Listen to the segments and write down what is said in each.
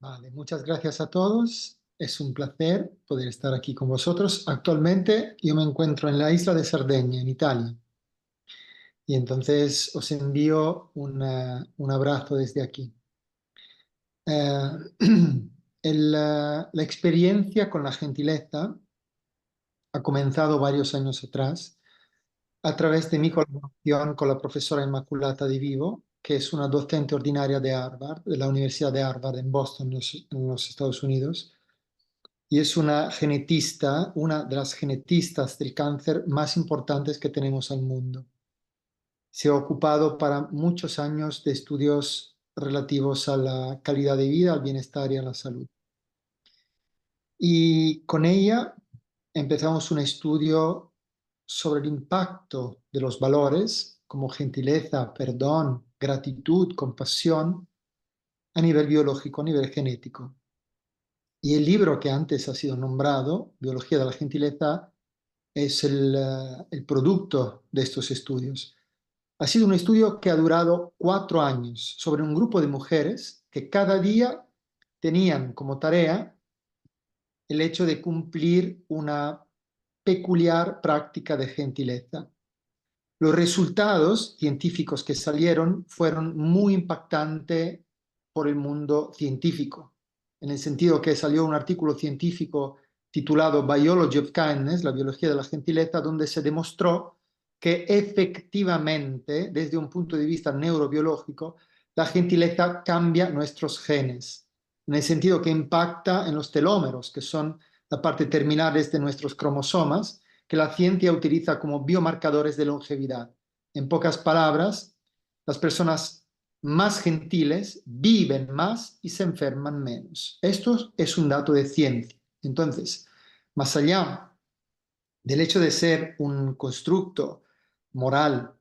Vale, muchas gracias a todos. Es un placer poder estar aquí con vosotros. Actualmente yo me encuentro en la isla de Cerdeña, en Italia, y entonces os envío un abrazo desde aquí. Eh, la experiencia con la gentileza ha comenzado varios años atrás a través de mi colaboración con la profesora Inmaculata Di Vivo, que es una docente ordinaria de Harvard, de la Universidad de Harvard en Boston, en los Estados Unidos, y es una genetista, una de las genetistas del cáncer más importantes que tenemos al mundo. Se ha ocupado para muchos años de estudios relativos a la calidad de vida, al bienestar y a la salud. Y con ella empezamos un estudio sobre el impacto de los valores como gentileza, perdón, gratitud, compasión a nivel biológico, a nivel genético. Y el libro que antes ha sido nombrado, Biología de la Gentileza, es el producto de estos estudios. Ha sido un estudio que ha durado 4 años sobre un grupo de mujeres que cada día tenían como tarea el hecho de cumplir una peculiar práctica de gentileza. Los resultados científicos que salieron fueron muy impactantes por el mundo científico, en el sentido que salió un artículo científico titulado Biology of Kindness, la biología de la gentileza, donde se demostró que efectivamente, desde un punto de vista neurobiológico, la gentileza cambia nuestros genes, en el sentido que impacta en los telómeros, que son la parte terminales de nuestros cromosomas, que la ciencia utiliza como biomarcadores de longevidad. En pocas palabras, las personas más gentiles viven más y se enferman menos. Esto es un dato de ciencia. Entonces, más allá del hecho de ser un constructo moral,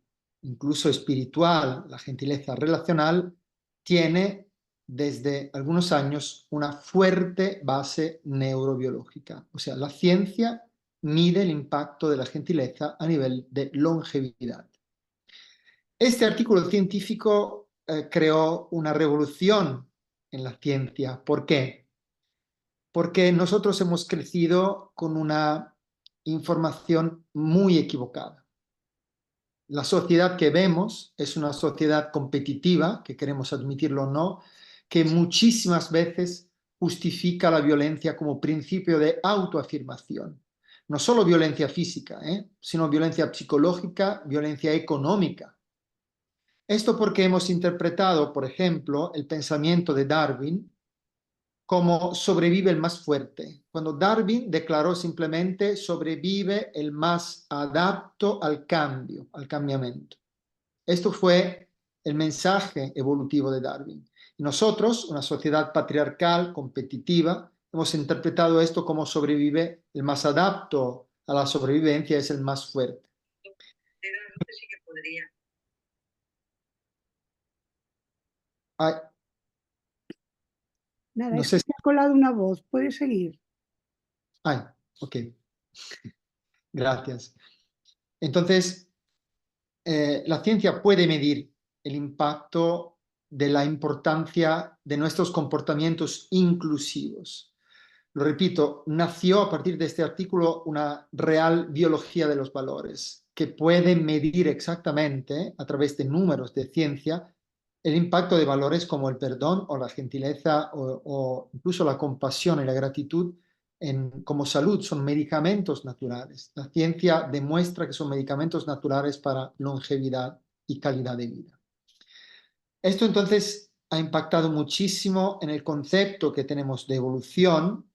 incluso espiritual, la gentileza relacional tiene desde algunos años una fuerte base neurobiológica. O sea, la ciencia mide el impacto de la gentileza a nivel de longevidad. Este artículo científico creó una revolución en la ciencia. ¿Por qué? Porque nosotros hemos crecido con una información muy equivocada. La sociedad que vemos es una sociedad competitiva, que queremos admitirlo o no, que muchísimas veces justifica la violencia como principio de autoafirmación. No solo violencia física, sino violencia psicológica, violencia económica. Esto porque hemos interpretado, por ejemplo, el pensamiento de Darwin como sobrevive el más fuerte, cuando Darwin declaró simplemente sobrevive el más adapto al cambio, al cambiamiento. Esto fue el mensaje evolutivo de Darwin. Y nosotros, una sociedad patriarcal, competitiva, hemos interpretado esto como sobrevive el más adapto a la sobrevivencia, es el más fuerte. Sí que podría. Ay, Nada, no es sé que si... se ha colado una voz. ¿Puede seguir? Ay, ok, gracias. Entonces, la ciencia puede medir el impacto de la importancia de nuestros comportamientos inclusivos. Lo repito, nació a partir de este artículo una real biología de los valores que puede medir exactamente, a través de números de ciencia, el impacto de valores como el perdón o la gentileza o incluso la compasión y la gratitud como salud. Son medicamentos naturales. La ciencia demuestra que son medicamentos naturales para longevidad y calidad de vida. Esto entonces ha impactado muchísimo en el concepto que tenemos de evolución,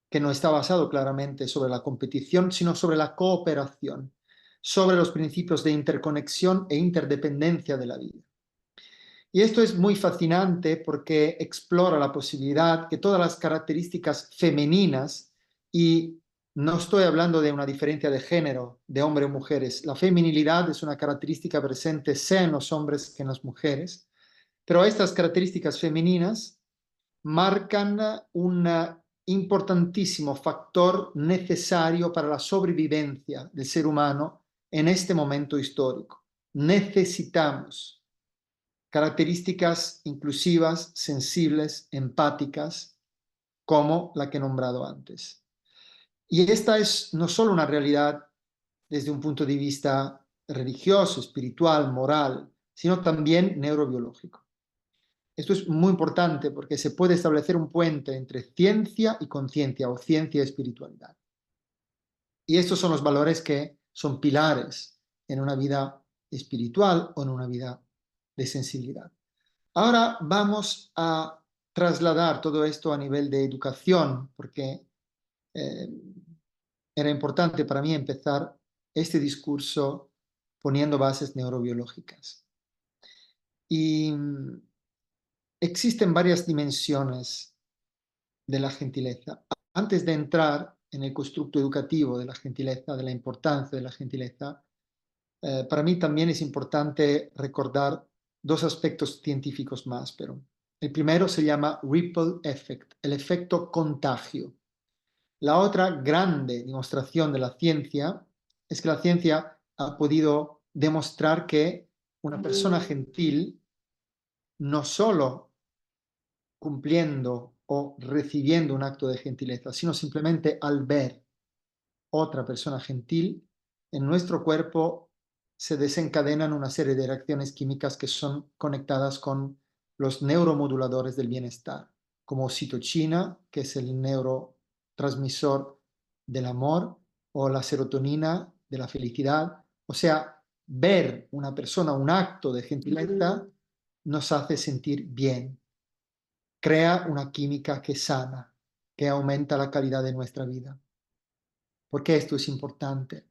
que no está basado claramente sobre la competición, sino sobre la cooperación, sobre los principios de interconexión e interdependencia de la vida. Y esto es muy fascinante porque explora la posibilidad que todas las características femeninas, y no estoy hablando de una diferencia de género, de hombre o mujeres, la feminilidad es una característica presente sea en los hombres que en las mujeres, pero estas características femeninas marcan un importantísimo factor necesario para la sobrevivencia del ser humano en este momento histórico. Necesitamos características inclusivas, sensibles, empáticas, como la que he nombrado antes. Y esta es no solo una realidad desde un punto de vista religioso, espiritual, moral, sino también neurobiológico. Esto es muy importante porque se puede establecer un puente entre ciencia y conciencia, o ciencia y espiritualidad. Y estos son los valores que son pilares en una vida espiritual o en una vida de sensibilidad. Ahora vamos a trasladar todo esto a nivel de educación, porque eh, era importante para mí empezar este discurso poniendo bases neurobiológicas. Y existen varias dimensiones de la gentileza. Antes de entrar en el constructo educativo de la gentileza, de la importancia de la gentileza, para mí también es importante recordar dos aspectos científicos más, pero el primero se llama ripple effect, el efecto contagio. La otra grande demostración de la ciencia es que la ciencia ha podido demostrar que una persona gentil no solo cumpliendo o recibiendo un acto de gentileza, sino simplemente al ver otra persona gentil, en nuestro cuerpo se desencadenan una serie de reacciones químicas que son conectadas con los neuromoduladores del bienestar, como oxitocina, que es el neurotransmisor del amor, o la serotonina de la felicidad. O sea, ver una persona, un acto de gentileza, nos hace sentir bien, crea una química que sana, que aumenta la calidad de nuestra vida. ¿Por qué esto es importante?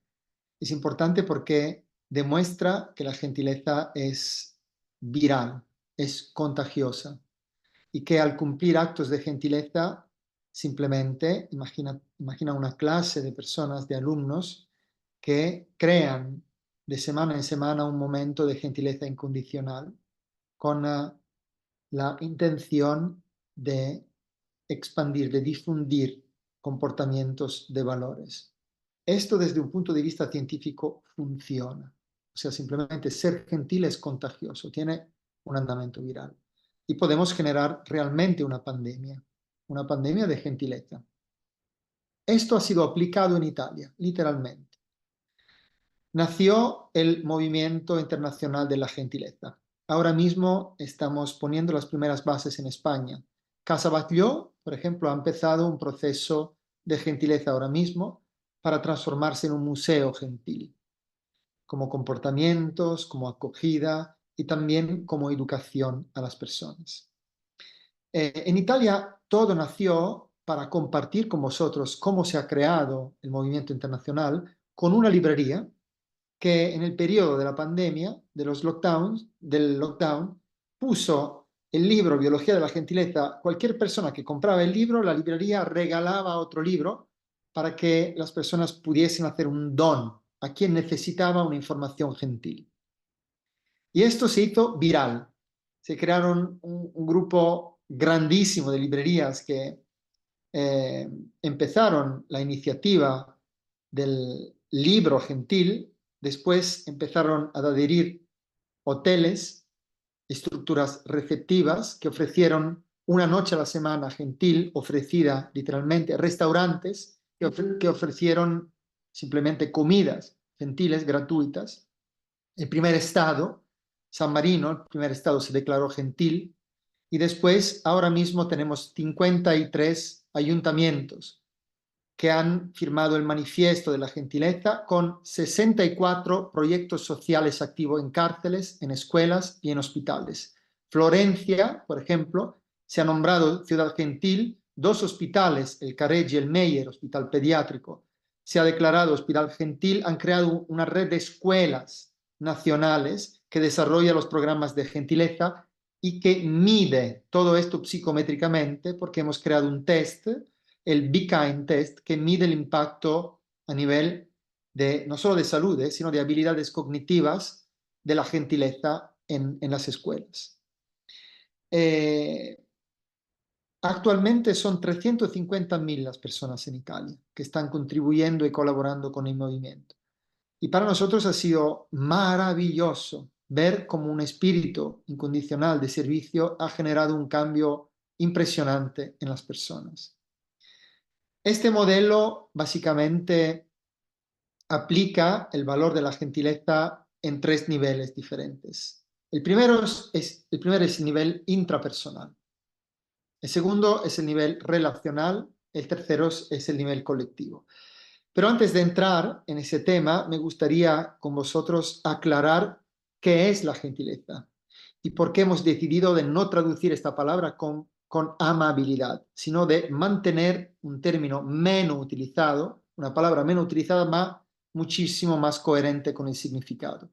Es importante porque demuestra que la gentileza es viral, es contagiosa y que al cumplir actos de gentileza, simplemente imagina una clase de personas, de alumnos, que crean de semana en semana un momento de gentileza incondicional con la intención de expandir, de difundir comportamientos de valores. Esto desde un punto de vista científico funciona. O sea, simplemente ser gentil es contagioso, tiene un andamento viral. Y podemos generar realmente una pandemia de gentileza. Esto ha sido aplicado en Italia, literalmente. Nació el Movimiento Internacional de la Gentileza. Ahora mismo estamos poniendo las primeras bases en España. Casa Batlló, por ejemplo, ha empezado un proceso de gentileza ahora mismo para transformarse en un museo gentil, como comportamientos, como acogida y también como educación a las personas. En Italia todo nació para compartir con vosotros cómo se ha creado el movimiento internacional con una librería que en el periodo de la pandemia, del lockdown, puso el libro Biología de la Gentileza. Cualquier persona que compraba el libro, la librería regalaba otro libro para que las personas pudiesen hacer un don a quien necesitaba una información gentil. Y esto se hizo viral. Se crearon un grupo grandísimo de librerías que empezaron la iniciativa del libro gentil, después empezaron a adherir hoteles, estructuras receptivas que ofrecieron una noche a la semana gentil, ofrecida literalmente, restaurantes que ofrecieron simplemente comidas gentiles gratuitas. El primer estado, San Marino, el primer estado se declaró gentil, y después, ahora mismo tenemos 53 ayuntamientos que han firmado el manifiesto de la gentileza con 64 proyectos sociales activos en cárceles, en escuelas y en hospitales. Florencia, por ejemplo, se ha nombrado ciudad gentil, 2 hospitales, el Careggi y el Meyer, hospital pediátrico, se ha declarado hospital gentil, han creado una red de escuelas nacionales que desarrolla los programas de gentileza y que mide todo esto psicométricamente porque hemos creado un test, el Be Kind Test, que mide el impacto a nivel de no solo de salud, sino de habilidades cognitivas de la gentileza en las escuelas. Actualmente son 350.000 las personas en Italia que están contribuyendo y colaborando con el movimiento. Y para nosotros ha sido maravilloso ver cómo un espíritu incondicional de servicio ha generado un cambio impresionante en las personas. Este modelo básicamente aplica el valor de la gentileza en tres niveles diferentes. El primero es el nivel intrapersonal. El segundo es el nivel relacional. El tercero es el nivel colectivo. Pero antes de entrar en ese tema, me gustaría con vosotros aclarar qué es la gentileza y por qué hemos decidido de no traducir esta palabra con amabilidad, sino de mantener un término menos utilizado, una palabra menos utilizada, más muchísimo más coherente con el significado.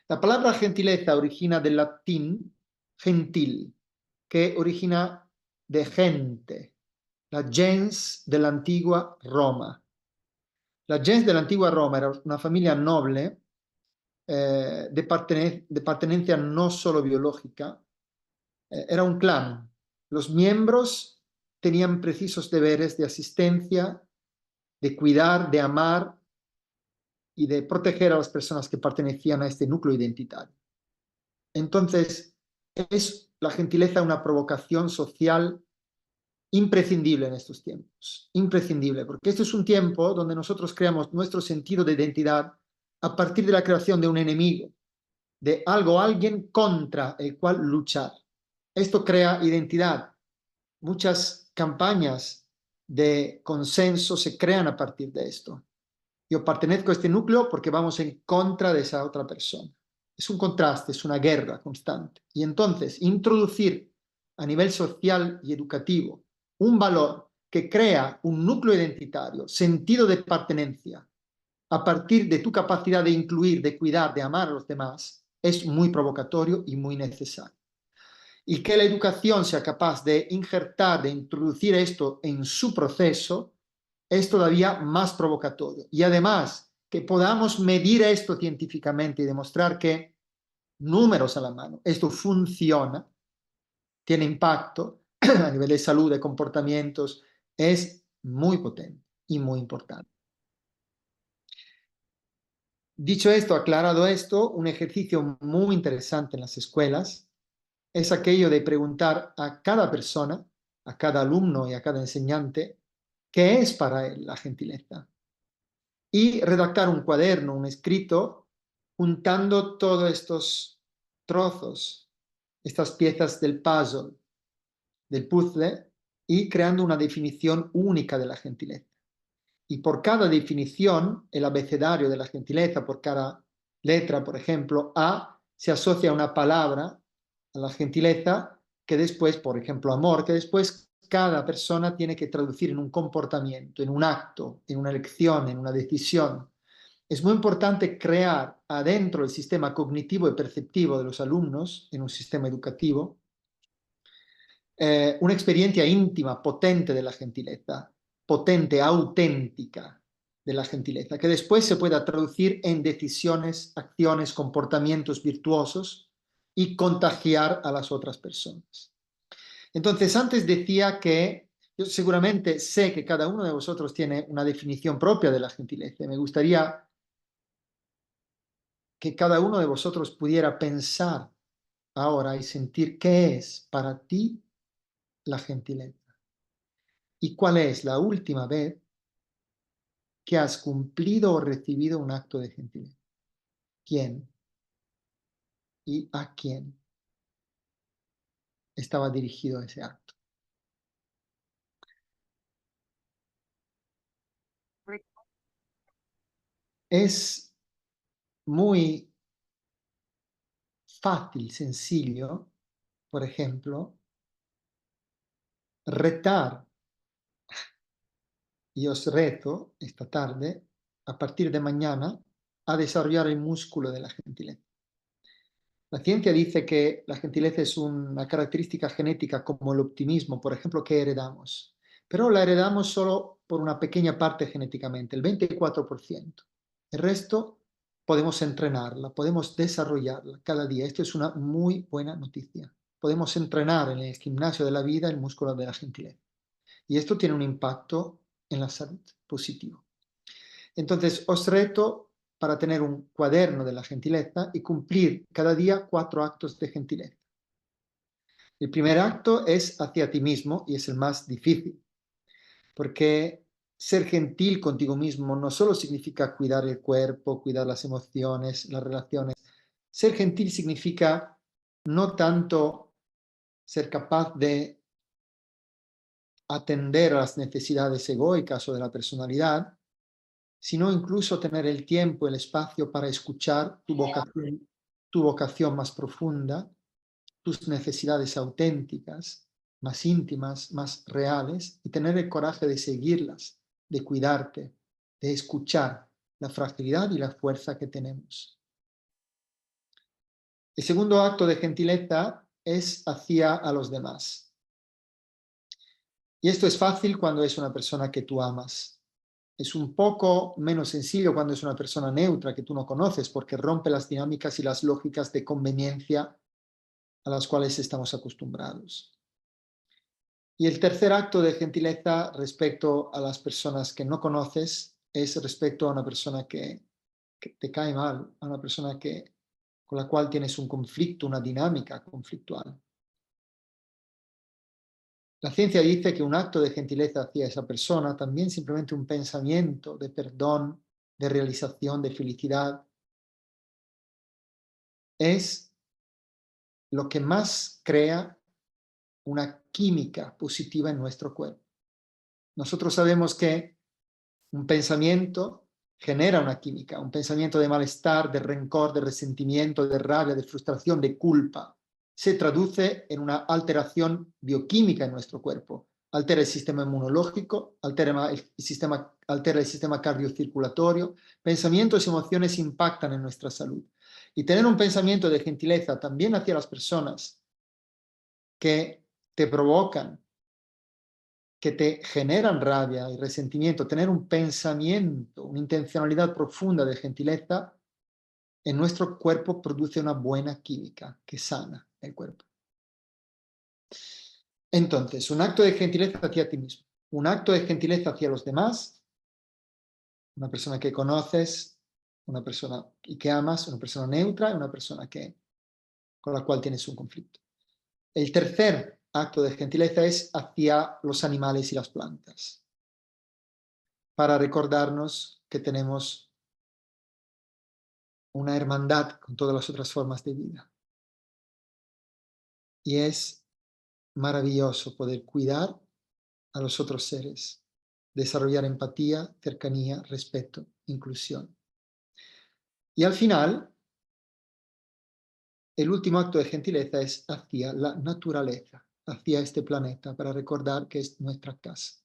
La palabra gentileza origina del latín gentil, que origina de gente, la gens de la antigua Roma. La gens de la antigua Roma era una familia noble de pertenencia no solo biológica, era un clan. Los miembros tenían precisos deberes de asistencia, de cuidar, de amar y de proteger a las personas que pertenecían a este núcleo identitario. Entonces, es la gentileza una provocación social imprescindible en estos tiempos, imprescindible, porque este es un tiempo donde nosotros creamos nuestro sentido de identidad a partir de la creación de un enemigo, de algo, alguien contra el cual luchar. Esto crea identidad. Muchas campañas de consenso se crean a partir de esto. Yo pertenezco a este núcleo porque vamos en contra de esa otra persona. Es un contraste, es una guerra constante. Y entonces, introducir a nivel social y educativo un valor que crea un núcleo identitario, sentido de pertenencia, a partir de tu capacidad de incluir, de cuidar, de amar a los demás, es muy provocatorio y muy necesario. Y que la educación sea capaz de injertar, de introducir esto en su proceso, es todavía más provocatorio. Y además, que podamos medir esto científicamente y demostrar que, números a la mano, esto funciona, tiene impacto a nivel de salud, de comportamientos, es muy potente y muy importante. Dicho esto, aclarado esto, un ejercicio muy interesante en las escuelas es aquello de preguntar a cada persona, a cada alumno y a cada enseñante, ¿qué es para él la gentileza? Y redactar un cuaderno, un escrito, juntando todos estos trozos, estas piezas del puzzle, y creando una definición única de la gentileza. Y por cada definición, el abecedario de la gentileza, por cada letra, por ejemplo, A se asocia a una palabra, a la gentileza, que después, por ejemplo, amor, que después cada persona tiene que traducir en un comportamiento, en un acto, en una elección, en una decisión. Es muy importante crear adentro del sistema cognitivo y perceptivo de los alumnos, en un sistema educativo, una experiencia íntima, potente de la gentileza, potente, auténtica de la gentileza, que después se pueda traducir en decisiones, acciones, comportamientos virtuosos y contagiar a las otras personas. Entonces, antes decía que yo seguramente sé que cada uno de vosotros tiene una definición propia de la gentileza. Me gustaría que cada uno de vosotros pudiera pensar ahora y sentir qué es para ti la gentileza. ¿Y cuál es la última vez que has cumplido o recibido un acto de gentileza? ¿Quién y a quién estaba dirigido ese acto? Es muy fácil, sencillo, por ejemplo, retar, y os reto esta tarde, a partir de mañana, a desarrollar el músculo de la gentileza. La ciencia dice que la gentileza es una característica genética como el optimismo, por ejemplo, que heredamos, pero la heredamos solo por una pequeña parte genéticamente, el 24%. El resto podemos entrenarla, podemos desarrollarla cada día. Esto es una muy buena noticia. Podemos entrenar en el gimnasio de la vida el músculo de la gentileza. Y esto tiene un impacto en la salud positivo. Entonces, os reto para tener un cuaderno de la gentileza y cumplir cada día 4 actos de gentileza. El primer acto es hacia ti mismo y es el más difícil, porque ser gentil contigo mismo no solo significa cuidar el cuerpo, cuidar las emociones, las relaciones. Ser gentil significa no tanto ser capaz de atender a las necesidades egoicas o de la personalidad, sino incluso tener el tiempo, el espacio para escuchar tu vocación más profunda, tus necesidades auténticas, más íntimas, más reales, y tener el coraje de seguirlas, de cuidarte, de escuchar la fragilidad y la fuerza que tenemos. El segundo acto de gentileza es hacia a los demás. Y esto es fácil cuando es una persona que tú amas. Es un poco menos sencillo cuando es una persona neutra que tú no conoces, porque rompe las dinámicas y las lógicas de conveniencia a las cuales estamos acostumbrados. Y el tercer acto de gentileza respecto a las personas que no conoces es respecto a una persona que te cae mal, a una persona con la cual tienes un conflicto, una dinámica conflictual. La ciencia dice que un acto de gentileza hacia esa persona, también simplemente un pensamiento de perdón, de realización, de felicidad, es lo que más crea una química positiva en nuestro cuerpo. Nosotros sabemos que un pensamiento genera una química, un pensamiento de malestar, de rencor, de resentimiento, de rabia, de frustración, de culpa. Se traduce en una alteración bioquímica en nuestro cuerpo. Altera el sistema inmunológico, altera el sistema cardiocirculatorio. Pensamientos y emociones impactan en nuestra salud. Y tener un pensamiento de gentileza también hacia las personas que te provocan, que te generan rabia y resentimiento, tener un pensamiento, una intencionalidad profunda de gentileza, en nuestro cuerpo produce una buena química que sana el cuerpo. Entonces, un acto de gentileza hacia ti mismo, un acto de gentileza hacia los demás, una persona que conoces, una persona y que amas, una persona neutra y una persona con la cual tienes un conflicto. El tercer acto de gentileza es hacia los animales y las plantas, para recordarnos que tenemos una hermandad con todas las otras formas de vida. Y es maravilloso poder cuidar a los otros seres, desarrollar empatía, cercanía, respeto, inclusión. Y al final, el último acto de gentileza es hacia la naturaleza, hacia este planeta, para recordar que es nuestra casa.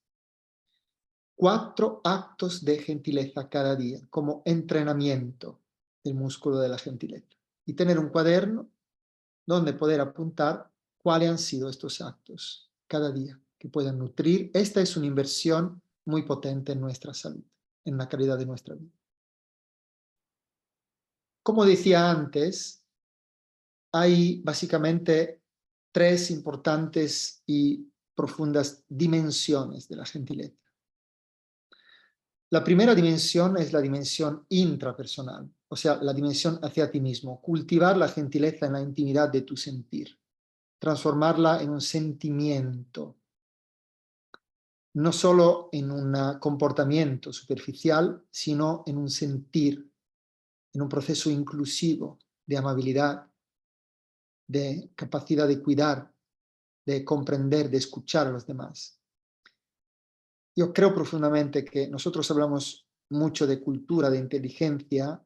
4 actos de gentileza cada día, como entrenamiento del músculo de la gentileza. Y tener un cuaderno donde poder apuntar cuáles han sido estos actos cada día que puedan nutrir. Esta es una inversión muy potente en nuestra salud, en la calidad de nuestra vida. Como decía antes, hay básicamente 3 importantes y profundas dimensiones de la gentileza. La primera dimensión es la dimensión intrapersonal, o sea, la dimensión hacia ti mismo, cultivar la gentileza en la intimidad de tu sentir, transformarla en un sentimiento, no solo en un comportamiento superficial, sino en un sentir, en un proceso inclusivo de amabilidad, de capacidad de cuidar, de comprender, de escuchar a los demás. Yo creo profundamente que nosotros hablamos mucho de cultura, de inteligencia,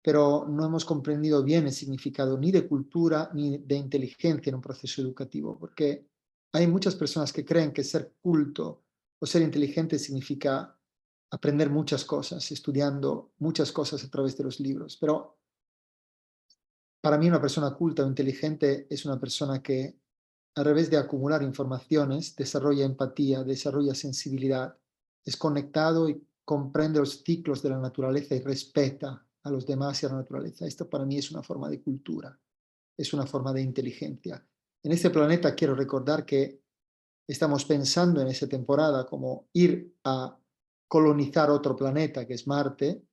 pero no hemos comprendido bien el significado ni de cultura ni de inteligencia en un proceso educativo, porque hay muchas personas que creen que ser culto o ser inteligente significa aprender muchas cosas, estudiando muchas cosas a través de los libros, pero para mí una persona culta o inteligente es una persona que a través de acumular informaciones desarrolla empatía, desarrolla sensibilidad, es conectado y comprende los ciclos de la naturaleza y respeta a los demás y a la naturaleza. Esto para mí es una forma de cultura, es una forma de inteligencia. En este planeta quiero recordar que estamos pensando en esa temporada como ir a colonizar otro planeta que es Marte,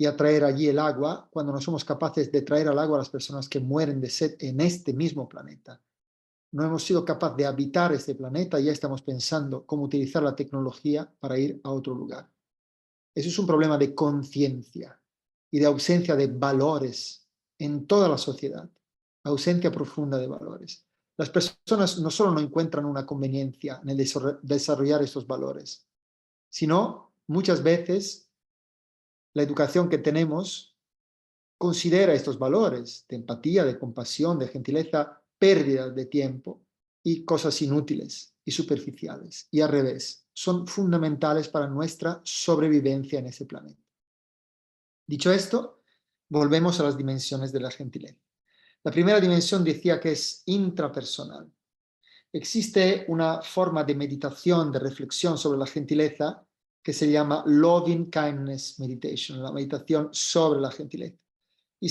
y a traer allí el agua, cuando no somos capaces de traer al agua a las personas que mueren de sed en este mismo planeta. No hemos sido capaces de habitar este planeta y ya estamos pensando cómo utilizar la tecnología para ir a otro lugar. Eso es un problema de conciencia y de ausencia de valores en toda la sociedad, ausencia profunda de valores. Las personas no solo no encuentran una conveniencia en el desarrollar estos valores, sino muchas veces la educación que tenemos considera estos valores de empatía, de compasión, de gentileza, pérdida de tiempo y cosas inútiles y superficiales. Y al revés, son fundamentales para nuestra sobrevivencia en ese planeta. Dicho esto, volvemos a las dimensiones de la gentileza. La primera dimensión decía que es intrapersonal. Existe una forma de meditación, de reflexión sobre la gentileza que se llama Loving Kindness Meditation, la meditación sobre la gentileza. Y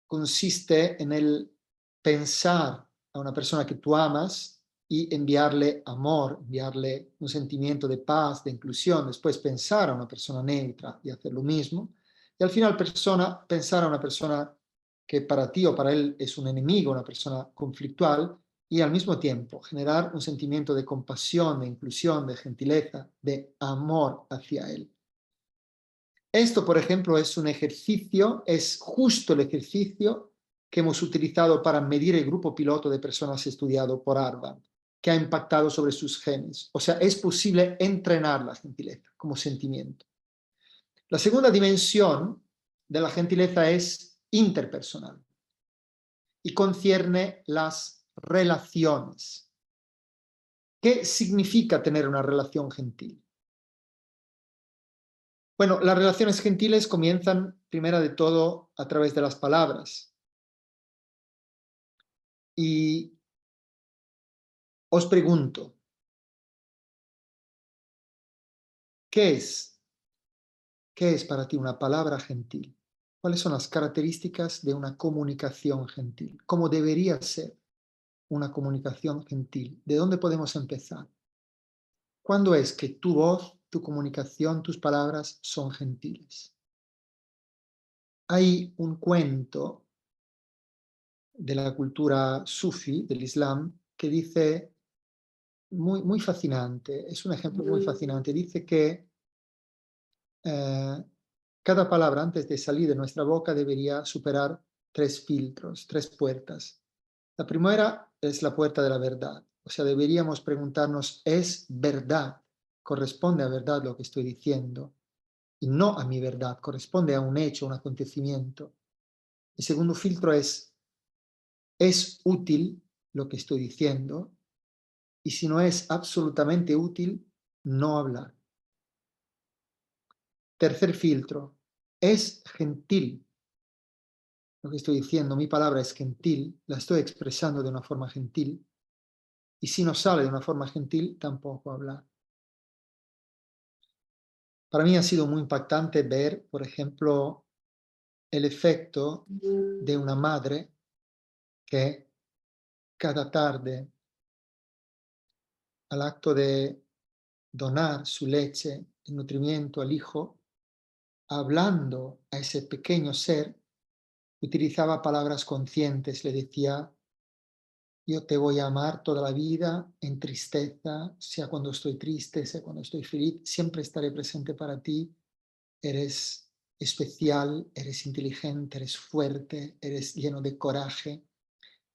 consiste en el pensar a una persona que tú amas y enviarle amor, enviarle un sentimiento de paz, de inclusión, después pensar a una persona neutra y hacer lo mismo, y al final pensar a una persona que para ti o para él es un enemigo, una persona conflictual, y al mismo tiempo generar un sentimiento de compasión, de inclusión, de gentileza, de amor hacia él. Esto, por ejemplo, es un ejercicio, es justo el ejercicio que hemos utilizado para medir el grupo piloto de personas estudiado por Harvard, que ha impactado sobre sus genes. O sea, es posible entrenar la gentileza como sentimiento. La segunda dimensión de la gentileza es interpersonal y concierne las relaciones. ¿Qué significa tener una relación gentil? Bueno, las relaciones gentiles comienzan, primero de todo, a través de las palabras. Y os pregunto, ¿qué es? ¿Qué es para ti una palabra gentil? ¿Cuáles son las características de una comunicación gentil? ¿Cómo debería ser una comunicación gentil? ¿De dónde podemos empezar? ¿Cuándo es que tu voz, tu comunicación, tus palabras son gentiles? Hay un cuento de la cultura sufi, del Islam, que dice, muy fascinante, es un ejemplo muy fascinante, dice que cada palabra antes de salir de nuestra boca debería superar 3 filtros, 3 puertas. La primera es la puerta de la verdad, o sea, deberíamos preguntarnos, ¿es verdad? ¿Corresponde a verdad lo que estoy diciendo? Y no a mi verdad, corresponde a un hecho, un acontecimiento. El segundo filtro ¿es útil lo que estoy diciendo? Y si no es absolutamente útil, no hablar. Tercer filtro, ¿es gentil lo que estoy diciendo? Mi palabra es gentil, la estoy expresando de una forma gentil. Y si no sale de una forma gentil, tampoco hablar. Para mí ha sido muy impactante ver, por ejemplo, el efecto de una madre que cada tarde, al acto de donar su leche y nutrimiento al hijo, hablando a ese pequeño ser, utilizaba palabras conscientes, le decía, yo te voy a amar toda la vida, en tristeza, sea cuando estoy triste, sea cuando estoy feliz, siempre estaré presente para ti, eres especial, eres inteligente, eres fuerte, eres lleno de coraje.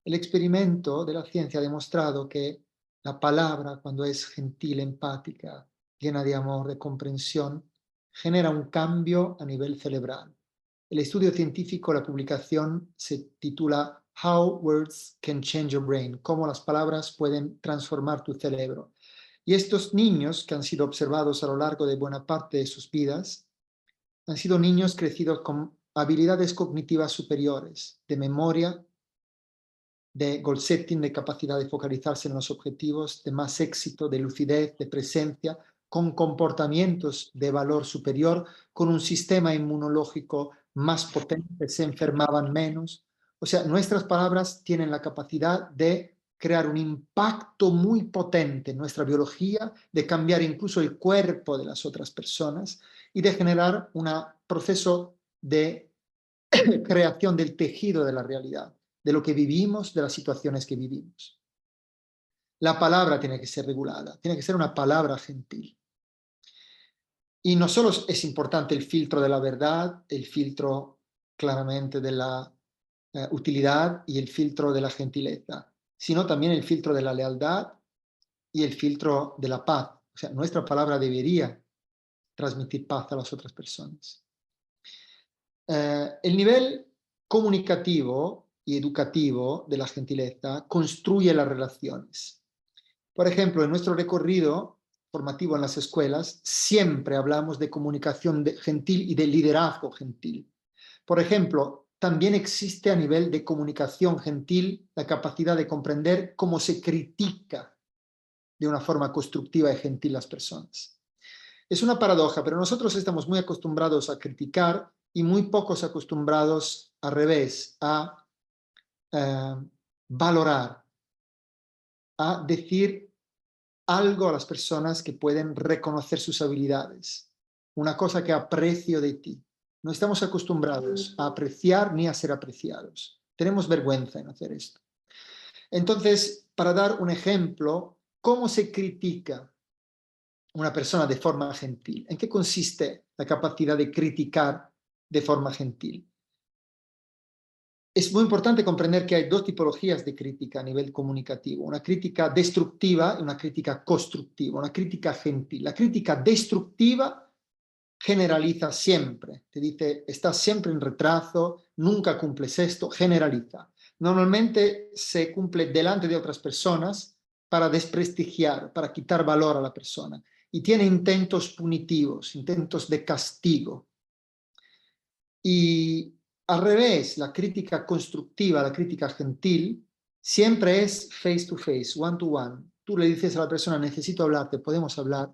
El experimento de la ciencia ha demostrado que la palabra, cuando es gentil, empática, llena de amor, de comprensión, genera un cambio a nivel cerebral. El estudio científico, la publicación, se titula How Words Can Change Your Brain, cómo las palabras pueden transformar tu cerebro. Y estos niños que han sido observados a lo largo de buena parte de sus vidas, han sido niños crecidos con habilidades cognitivas superiores, de memoria, de goal setting, de capacidad de focalizarse en los objetivos, de más éxito, de lucidez, de presencia, con comportamientos de valor superior, con un sistema inmunológico más potente, se enfermaban menos. O sea, nuestras palabras tienen la capacidad de crear un impacto muy potente en nuestra biología, de cambiar incluso el cuerpo de las otras personas y de generar un proceso de creación del tejido de la realidad, de lo que vivimos, de las situaciones que vivimos. La palabra tiene que ser regulada, tiene que ser una palabra gentil. Y no solo es importante el filtro de la verdad, el filtro claramente de la utilidad y el filtro de la gentileza, sino también el filtro de la lealtad y el filtro de la paz. O sea, nuestra palabra debería transmitir paz a las otras personas. El nivel comunicativo y educativo de la gentileza construye las relaciones. Por ejemplo, en nuestro recorrido formativo en las escuelas, siempre hablamos de comunicación gentil y de liderazgo gentil. Por ejemplo, también existe a nivel de comunicación gentil la capacidad de comprender cómo se critica de una forma constructiva y gentil las personas. Es una paradoja, pero nosotros estamos muy acostumbrados a criticar y muy pocos acostumbrados al revés, a valorar, a decir algo a las personas que pueden reconocer sus habilidades, una cosa que aprecio de ti. No estamos acostumbrados a apreciar ni a ser apreciados. Tenemos vergüenza en hacer esto. Entonces, para dar un ejemplo, ¿cómo se critica una persona de forma gentil? ¿En qué consiste la capacidad de criticar de forma gentil? Es muy importante comprender que hay dos tipologías de crítica a nivel comunicativo, una crítica destructiva y una crítica constructiva, una crítica gentil. La crítica destructiva generaliza siempre, te dice, estás siempre en retraso, nunca cumples esto, generaliza. Normalmente se cumple delante de otras personas para desprestigiar, para quitar valor a la persona, y tiene intentos punitivos, intentos de castigo. Y al revés, la crítica constructiva, la crítica gentil, siempre es face to face, one to one. Tú le dices a la persona, necesito hablarte, podemos hablar.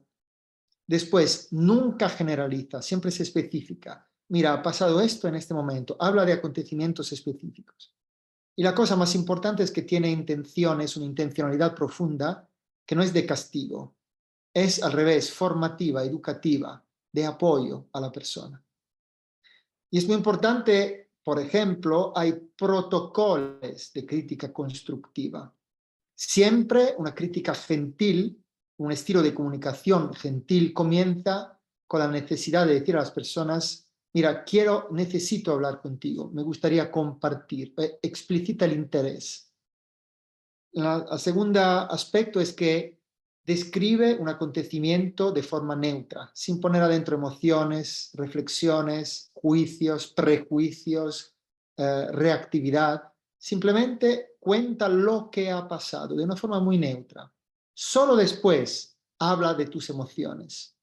Después, nunca generaliza, siempre se especifica. Mira, ha pasado esto en este momento. Habla de acontecimientos específicos. Y la cosa más importante es que tiene intenciones, una intencionalidad profunda, que no es de castigo. Es al revés, formativa, educativa, de apoyo a la persona. Y es muy importante, por ejemplo, hay protocolos de crítica constructiva. Siempre una crítica gentil, un estilo de comunicación gentil comienza con la necesidad de decir a las personas, mira, necesito hablar contigo, me gustaría compartir, explicita el interés. El segundo aspecto es que describe un acontecimiento de forma neutra, sin poner adentro emociones, reflexiones, juicios, prejuicios, reactividad. Simplemente cuenta lo que ha pasado de una forma muy neutra. Solo después habla de tus emociones.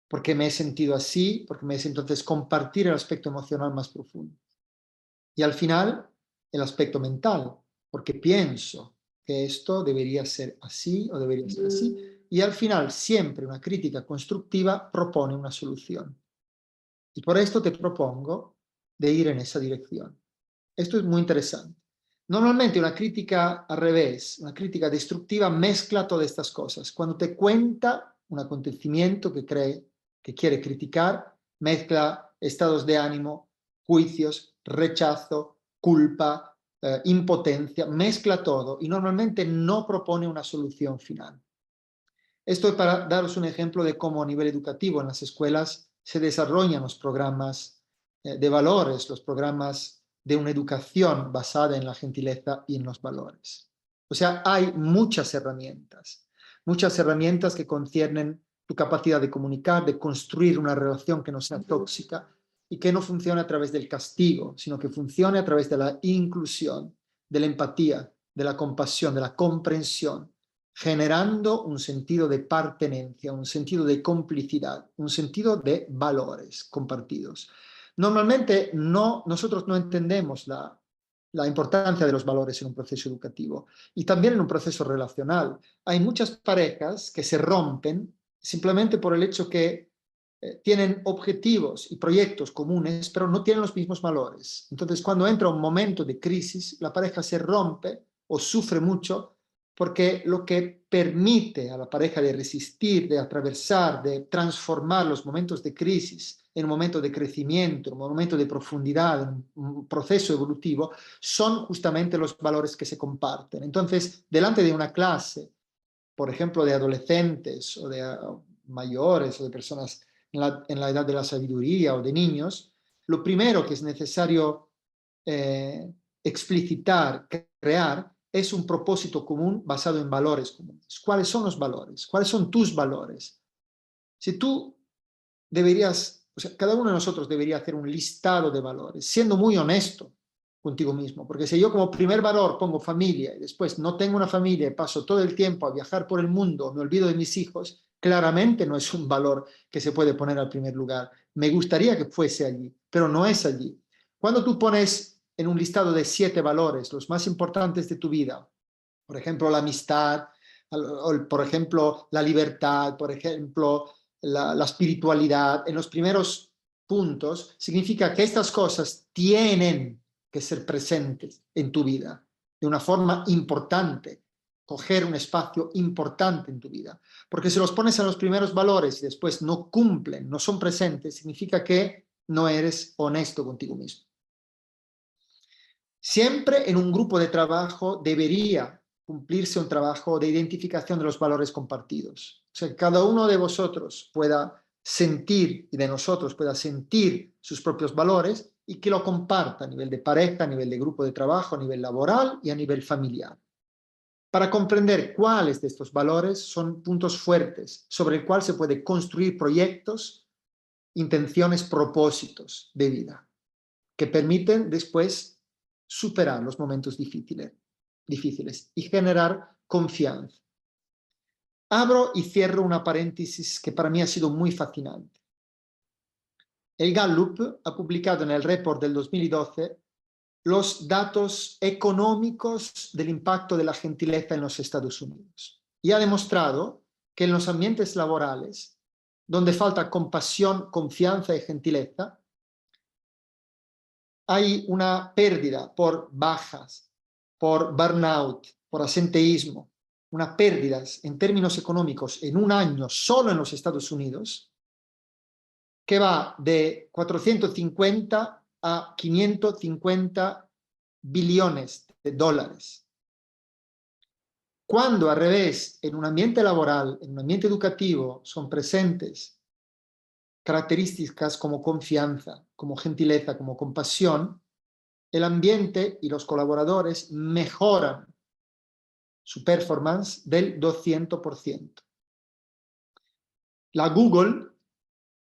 Porque me he sentido así, porque me he sentido, entonces compartir el aspecto emocional más profundo. Y al final, el aspecto mental, porque pienso que esto debería ser así o debería ser así. Y al final, siempre una crítica constructiva propone una solución. Y por esto te propongo de ir en esa dirección. Esto es muy interesante. Normalmente una crítica al revés, una crítica destructiva, mezcla todas estas cosas. Cuando te cuenta un acontecimiento que cree que quiere criticar, mezcla estados de ánimo, juicios, rechazo, culpa, impotencia, mezcla todo y normalmente no propone una solución final. Esto es para daros un ejemplo de cómo a nivel educativo en las escuelas se desarrollan los programas de valores, los programas de una educación basada en la gentileza y en los valores. O sea, hay muchas herramientas que conciernen tu capacidad de comunicar, de construir una relación que no sea tóxica y que no funcione a través del castigo, sino que funcione a través de la inclusión, de la empatía, de la compasión, de la comprensión, generando un sentido de pertenencia, un sentido de complicidad, un sentido de valores compartidos. Normalmente nosotros no entendemos la importancia de los valores en un proceso educativo y también en un proceso relacional. Hay muchas parejas que se rompen simplemente por el hecho que tienen objetivos y proyectos comunes, pero no tienen los mismos valores. Entonces, cuando entra un momento de crisis, la pareja se rompe o sufre mucho, porque lo que permite a la pareja de resistir, de atravesar, de transformar los momentos de crisis en un momento de crecimiento, en un momento de profundidad, en un proceso evolutivo, son justamente los valores que se comparten. Entonces, delante de una clase, por ejemplo, de adolescentes o de mayores o de personas en la edad de la sabiduría o de niños, lo primero que es necesario explicitar, crear, es un propósito común basado en valores comunes. ¿Cuáles son los valores? ¿Cuáles son tus valores? Si tú deberías, o sea, cada uno de nosotros debería hacer un listado de valores, siendo muy honesto contigo mismo, porque si yo como primer valor pongo familia y después no tengo una familia y paso todo el tiempo a viajar por el mundo, me olvido de mis hijos, claramente no es un valor que se puede poner al primer lugar. Me gustaría que fuese allí, pero no es allí. Cuando tú pones en un listado de 7 valores, los más importantes de tu vida, por ejemplo, la amistad, o por ejemplo, la libertad, por ejemplo, la espiritualidad, en los primeros puntos, significa que estas cosas tienen que ser presentes en tu vida de una forma importante, coger un espacio importante en tu vida. Porque si los pones en los primeros valores y después no cumplen, no son presentes, significa que no eres honesto contigo mismo. Siempre en un grupo de trabajo debería cumplirse un trabajo de identificación de los valores compartidos. O sea, que cada uno de vosotros pueda sentir, y de nosotros pueda sentir sus propios valores y que lo comparta a nivel de pareja, a nivel de grupo de trabajo, a nivel laboral y a nivel familiar. Para comprender cuáles de estos valores son puntos fuertes sobre el cual se puede construir proyectos, intenciones, propósitos de vida que permiten después superar los momentos difíciles y generar confianza. Abro y cierro una paréntesis que para mí ha sido muy fascinante. El Gallup ha publicado en el report del 2012 los datos económicos del impacto de la gentileza en los Estados Unidos y ha demostrado que en los ambientes laborales, donde falta compasión, confianza y gentileza, hay una pérdida por bajas, por burnout, por asenteísmo, una pérdida en términos económicos en un año solo en los Estados Unidos, que va de 450 a 550 billones de dólares. Cuando al revés, en un ambiente laboral, en un ambiente educativo, son presentes características como confianza, como gentileza, como compasión, el ambiente y los colaboradores mejoran su performance del 200%. La Google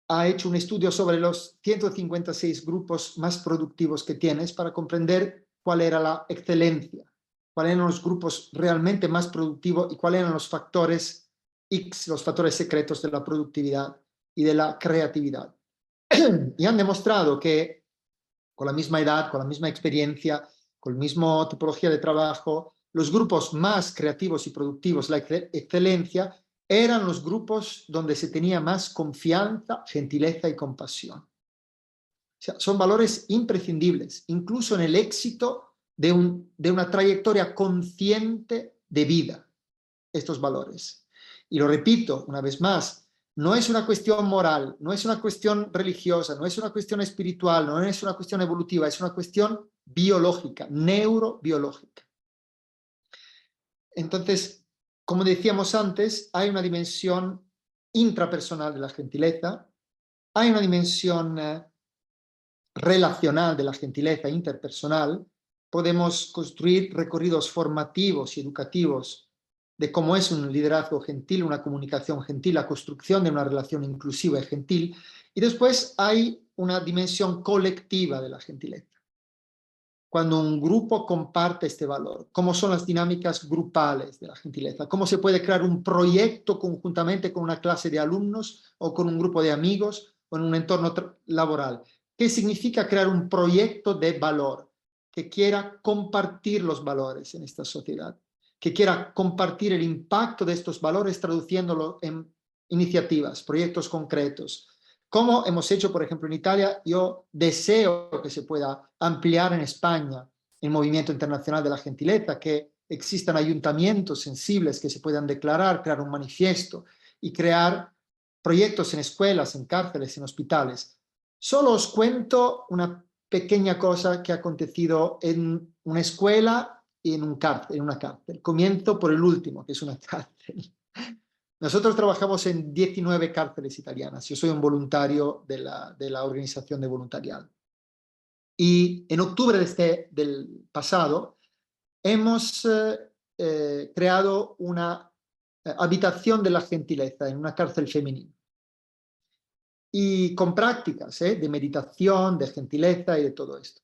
ha hecho un estudio sobre los 156 grupos más productivos que tienes para comprender cuál era la excelencia, cuáles eran los grupos realmente más productivos y cuáles eran los factores X, los factores secretos de la productividad y de la creatividad. Y han demostrado que con la misma edad, con la misma experiencia, con la misma tipología de trabajo, los grupos más creativos y productivos, la excelencia, eran los grupos donde se tenía más confianza, gentileza y compasión. O sea, son valores imprescindibles, incluso en el éxito de una trayectoria consciente de vida, estos valores. Y lo repito una vez más, no es una cuestión moral, no es una cuestión religiosa, no es una cuestión espiritual, no es una cuestión evolutiva, es una cuestión biológica, neurobiológica. Entonces, como decíamos antes, hay una dimensión intrapersonal de la gentileza, hay una dimensión relacional de la gentileza interpersonal, podemos construir recorridos formativos y educativos de cómo es un liderazgo gentil, una comunicación gentil, la construcción de una relación inclusiva y gentil. Y después hay una dimensión colectiva de la gentileza. Cuando un grupo comparte este valor, cómo son las dinámicas grupales de la gentileza, cómo se puede crear un proyecto conjuntamente con una clase de alumnos o con un grupo de amigos o en un entorno laboral. ¿Qué significa crear un proyecto de valor que quiera compartir los valores en esta sociedad? Que quiera compartir el impacto de estos valores traduciéndolo en iniciativas, proyectos concretos. Como hemos hecho, por ejemplo, en Italia, yo deseo que se pueda ampliar en España el movimiento internacional de la gentileza, que existan ayuntamientos sensibles que se puedan declarar, crear un manifiesto y crear proyectos en escuelas, en cárceles, en hospitales. Solo os cuento una pequeña cosa que ha acontecido en una escuela y en una cárcel. Comienzo por el último, que es una cárcel. Nosotros trabajamos en 19 cárceles italianas. Yo soy un voluntario de la organización de voluntariado. Y en octubre del pasado hemos creado una habitación de la gentileza en una cárcel femenina. Y con prácticas de meditación, de gentileza y de todo esto.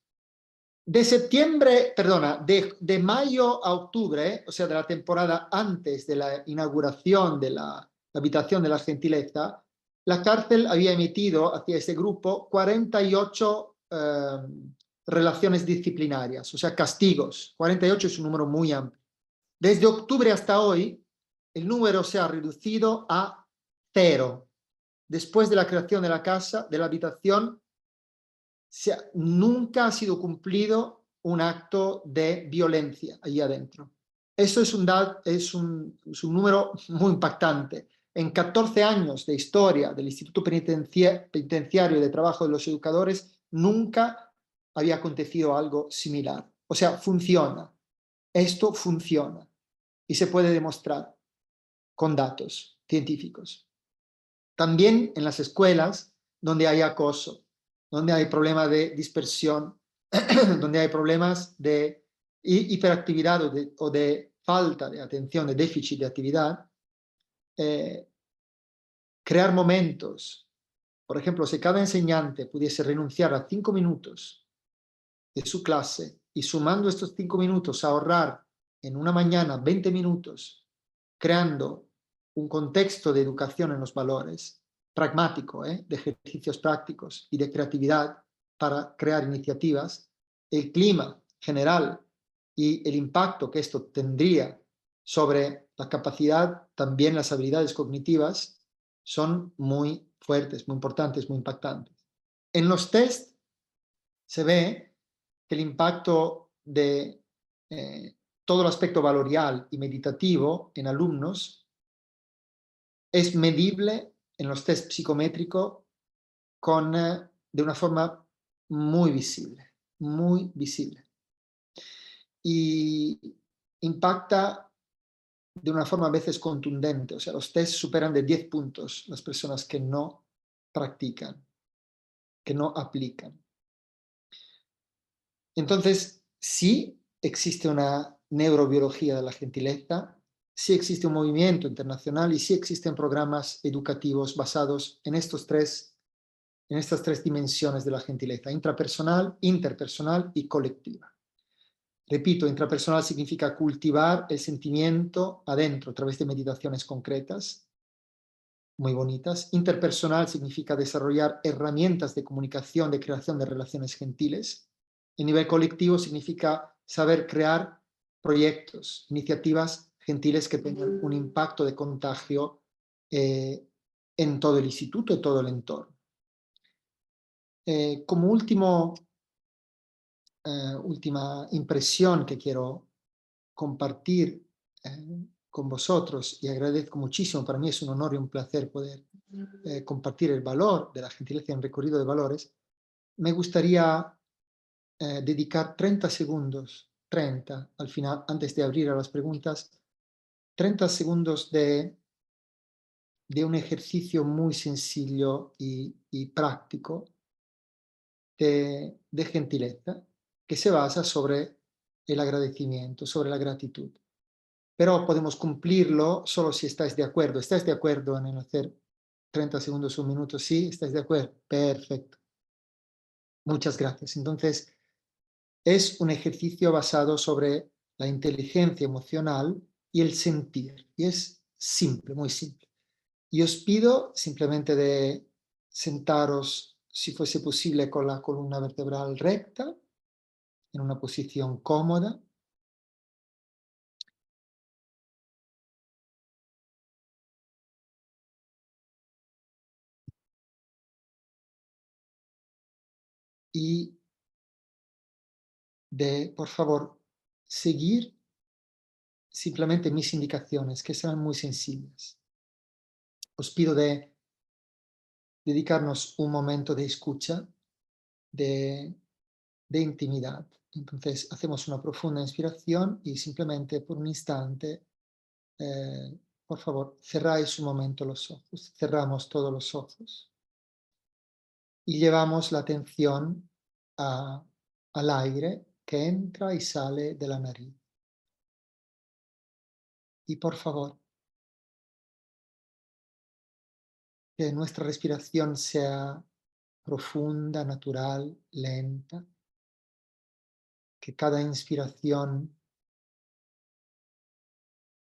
De mayo a octubre, o sea, de la temporada antes de la inauguración de la habitación de la gentileza, la cárcel había emitido hacia ese grupo 48 relaciones disciplinarias, o sea, castigos. 48 es un número muy amplio. Desde octubre hasta hoy, el número se ha reducido a 0. Después de la creación de la casa, de la habitación, nunca ha sido cumplido un acto de violencia allí adentro. Eso es un número muy impactante. En 14 años de historia del Instituto Penitenciario de Trabajo de los Educadores, nunca había acontecido algo similar. O sea, funciona. Esto funciona y se puede demostrar con datos científicos. También en las escuelas donde hay acoso, donde hay problemas de dispersión, donde hay problemas de hiperactividad o de falta de atención, de déficit de actividad, crear momentos. Por ejemplo, si cada enseñante pudiese renunciar a 5 minutos de su clase y sumando estos 5 minutos ahorrar en una mañana 20 minutos, creando un contexto de educación en los valores, pragmático, de ejercicios prácticos y de creatividad para crear iniciativas, el clima general y el impacto que esto tendría sobre la capacidad, también las habilidades cognitivas, son muy fuertes, muy importantes, muy impactantes. En los test se ve que el impacto de todo el aspecto valorial y meditativo en alumnos es medible en los test psicométricos de una forma muy visible, muy visible. Y impacta de una forma a veces contundente, o sea, los test superan de 10 puntos las personas que no practican, que no aplican. Entonces, sí existe una neurobiología de la gentileza, sí existe un movimiento internacional y sí existen programas educativos basados en estas tres dimensiones de la gentileza: intrapersonal, interpersonal y colectiva. Repito, intrapersonal significa cultivar el sentimiento adentro a través de meditaciones concretas, muy bonitas. Interpersonal significa desarrollar herramientas de comunicación, de creación de relaciones gentiles. A nivel colectivo significa saber crear proyectos, iniciativas gentiles que tengan un impacto de contagio en todo el instituto y todo el entorno. Como última impresión que quiero compartir con vosotros, y agradezco muchísimo, para mí es un honor y un placer poder compartir el valor de la gentileza en un recorrido de valores, me gustaría dedicar 30 segundos, 30 al final, antes de abrir a las preguntas, 30 segundos de un ejercicio muy sencillo y práctico de gentileza que se basa sobre el agradecimiento, sobre la gratitud. Pero podemos cumplirlo solo si estáis de acuerdo. ¿Estáis de acuerdo en hacer 30 segundos, un minuto? Sí, ¿estáis de acuerdo? Perfecto. Muchas gracias. Entonces, es un ejercicio basado sobre la inteligencia emocional y el sentir. Y es simple, muy simple. Y os pido simplemente de sentaros, si fuese posible, con la columna vertebral recta, en una posición cómoda. Y de, por favor, seguir simplemente mis indicaciones, que serán muy sencillas. Os pido de dedicarnos un momento de escucha, de, de intimidad. Entonces hacemos una profunda inspiración y simplemente por un instante, por favor, cerráis un momento los ojos, cerramos todos los ojos y llevamos la atención al aire que entra y sale de la nariz. Y por favor, que nuestra respiración sea profunda, natural, lenta, que cada inspiración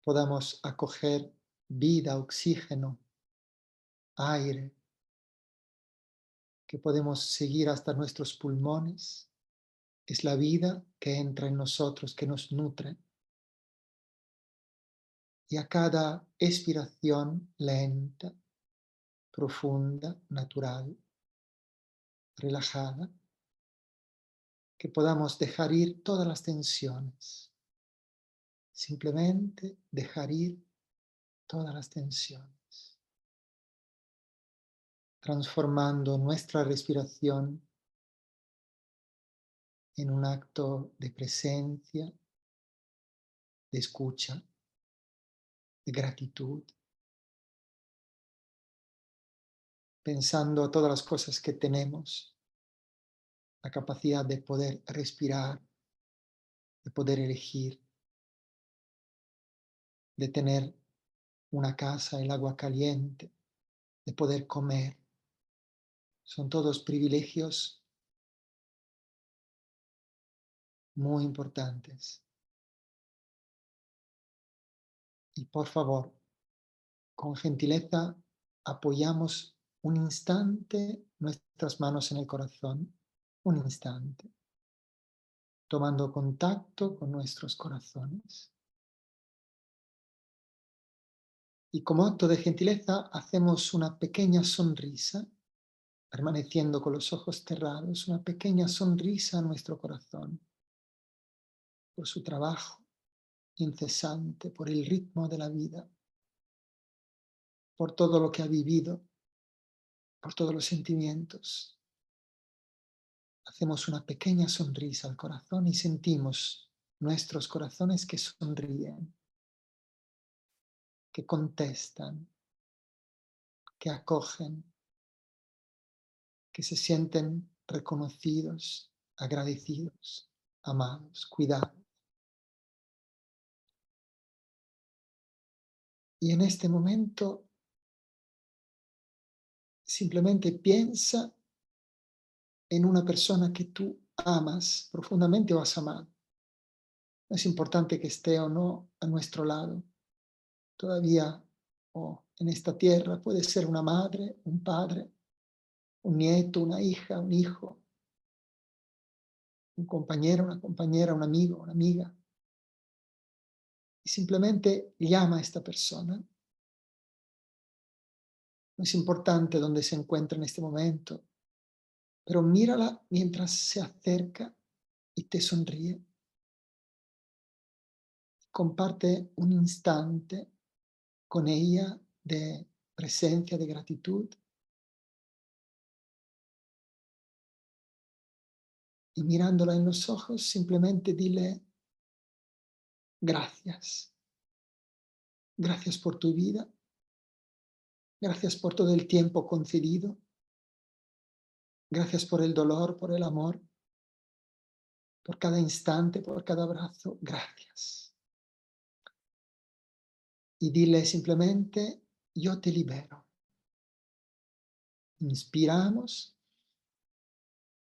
podamos acoger vida, oxígeno, aire, que podemos seguir hasta nuestros pulmones. Es la vida que entra en nosotros, que nos nutre. Y a cada expiración lenta, profunda, natural, relajada, que podamos dejar ir todas las tensiones. Simplemente dejar ir todas las tensiones, transformando nuestra respiración en un acto de presencia, de escucha, de gratitud, pensando todas las cosas que tenemos, la capacidad de poder respirar, de poder elegir, de tener una casa, el agua caliente, de poder comer. Son todos privilegios muy importantes. Y por favor, con gentileza, apoyamos un instante nuestras manos en el corazón, un instante, tomando contacto con nuestros corazones. Y como acto de gentileza hacemos una pequeña sonrisa, permaneciendo con los ojos cerrados, una pequeña sonrisa a nuestro corazón, por su trabajo incesante, por el ritmo de la vida, por todo lo que ha vivido, por todos los sentimientos. Hacemos una pequeña sonrisa al corazón y sentimos nuestros corazones que sonríen, que contestan, que acogen, que se sienten reconocidos, agradecidos, amados, cuidados. Y en este momento simplemente piensa en una persona que tú amas profundamente o has amado. No es importante que esté o no a nuestro lado, todavía o en esta tierra. Puede ser una madre, un padre, un nieto, una hija, un hijo, un compañero, una compañera, un amigo, una amiga. Y simplemente llama a esta persona. No es importante dónde se encuentra en este momento, pero mírala mientras se acerca y te sonríe. Comparte un instante con ella de presencia, de gratitud. Y mirándola en los ojos, simplemente dile gracias. Gracias por tu vida. Gracias por todo el tiempo concedido. Gracias por el dolor, por el amor, por cada instante, por cada abrazo. Gracias. Y dile simplemente, yo te libero. Inspiramos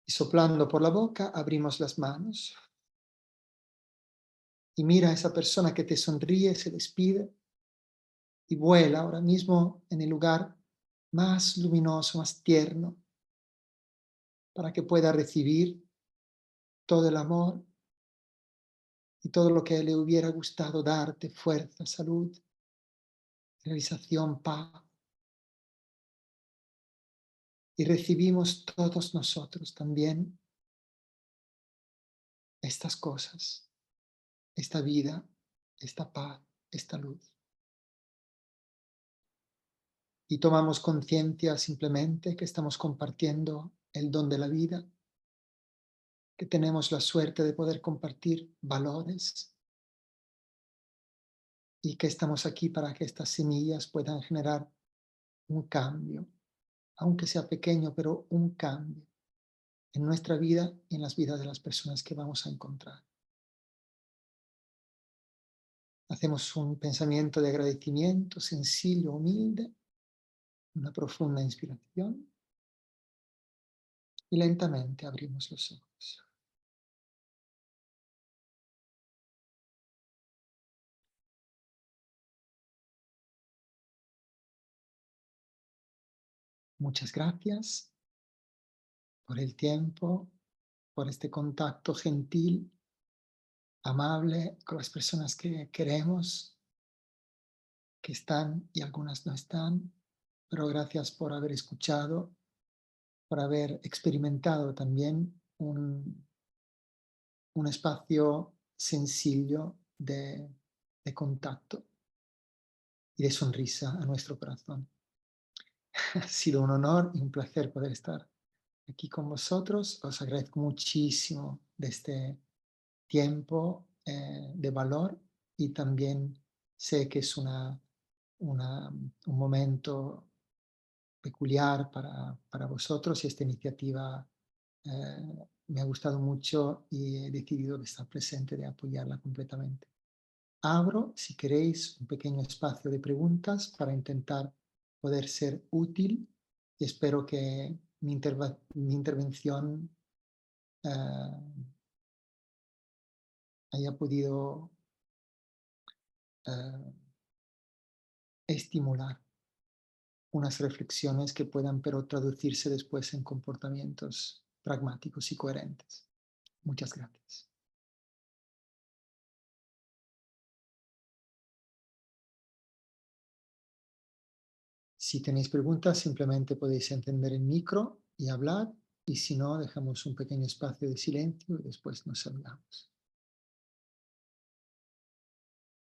y soplando por la boca abrimos las manos. Y mira a esa persona que te sonríe, se despide y vuela ahora mismo en el lugar más luminoso, más tierno, para que pueda recibir todo el amor y todo lo que le hubiera gustado darte: fuerza, salud, realización, paz. Y recibimos todos nosotros también estas cosas, esta vida, esta paz, esta luz. Y tomamos conciencia simplemente que estamos compartiendo el don de la vida, que tenemos la suerte de poder compartir valores y que estamos aquí para que estas semillas puedan generar un cambio, aunque sea pequeño, pero un cambio en nuestra vida y en las vidas de las personas que vamos a encontrar. Hacemos un pensamiento de agradecimiento sencillo, humilde, una profunda inspiración y lentamente abrimos los ojos. Muchas gracias por el tiempo, por este contacto gentil, amable con las personas que queremos, que están y algunas no están, pero gracias por haber escuchado, por haber experimentado también un espacio sencillo de contacto y de sonrisa a nuestro corazón. Ha sido un honor y un placer poder estar aquí con vosotros. Os agradezco muchísimo de este tiempo de valor y también sé que es un momento peculiar para vosotros y esta iniciativa me ha gustado mucho y he decidido de estar presente, de apoyarla completamente. Abro, si queréis, un pequeño espacio de preguntas para intentar poder ser útil y espero que mi intervención eh, haya podido eh, estimular unas reflexiones que puedan pero traducirse después en comportamientos pragmáticos y coherentes. Muchas gracias. Si tenéis preguntas, simplemente podéis encender el micro y hablar, y si no, dejamos un pequeño espacio de silencio y después nos saludamos.